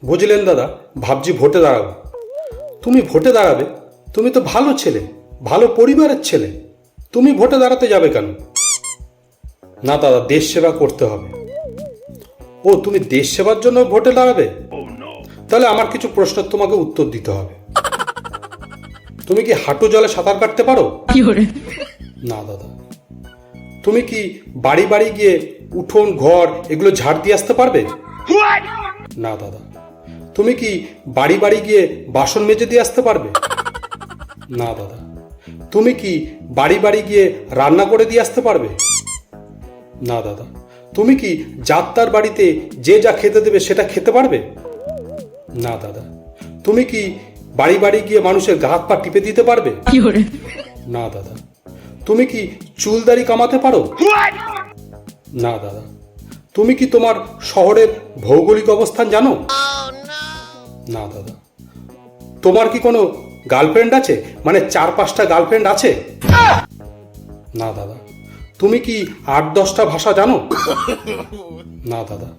বুঝলেন দাদা, ভাবছি ভোটে দাঁড়াবো। তুমি ভোটে দাঁড়াবে? তুমি তো ভালো ছেলে, ভালো পরিবারের ছেলে, তুমি ভোটে দাঁড়াতে যাবে কেন? না দাদা, দেশ সেবা করতে হবে। ও, তুমি দেশ সেবার জন্য ভোটে দাঁড়াবে? তাহলে আমার কিছু প্রশ্নের তোমাকে উত্তর দিতে হবে। তুমি কি হাঁটু জলে সাঁতার কাটতে পারো? না দাদা। তুমি কি বাড়ি বাড়ি গিয়ে উঠোন ঘর এগুলো ঝাড় দিয়ে আসতে পারবে? না দাদা। তুমি কি বাড়ি বাড়ি গিয়ে বাসন মেজে দিয়ে আসতে পারবে? না দাদা। তুমি কি বাড়ি বাড়ি গিয়ে রান্না করে দিয়ে আসতে পারবে? না দাদা। তুমি কি যাত্রার বাড়িতে যে যা খেতে দেবে সেটা খেতে পারবে? না দাদা। তুমি কি বাড়ি বাড়ি গিয়ে মানুষের গা হাত পা টিপে দিতে পারবে? না দাদা। তুমি কি চুলদাড়ি কামাতে পারো? না দাদা। তুমি কি তোমার শহরের ভৌগোলিক অবস্থান জানো? না দাদা। তোমার কি কোনো গার্লফ্রেন্ড আছে, মানে 4-5টা গার্লফ্রেন্ড আছে? না দাদা। তুমি কি 8-10টা ভাষা জানো? না দাদা।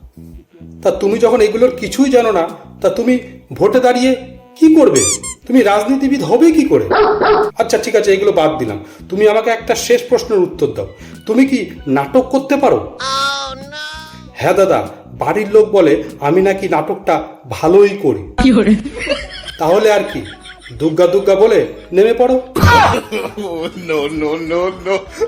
তা তুমি যখন এগুলোর কিছুই জানো না, তা তুমি ভোটে দাঁড়িয়ে কি করবে? তুমি রাজনীতিবিদ হবে কি করে? আচ্ছা ঠিক আছে, এগুলো বাদ দিলাম। তুমি আমাকে একটা শেষ প্রশ্নের উত্তর দাও। তুমি কি নাটক করতে পারো? হ্যাঁ দাদা, বাড়ির লোক বলে আমি নাকি নাটকটা ভালোই করি। তাহলে আর কি, দুগ্গা দুগ্গা বলে নেমে পড়ো। No, no, no, no.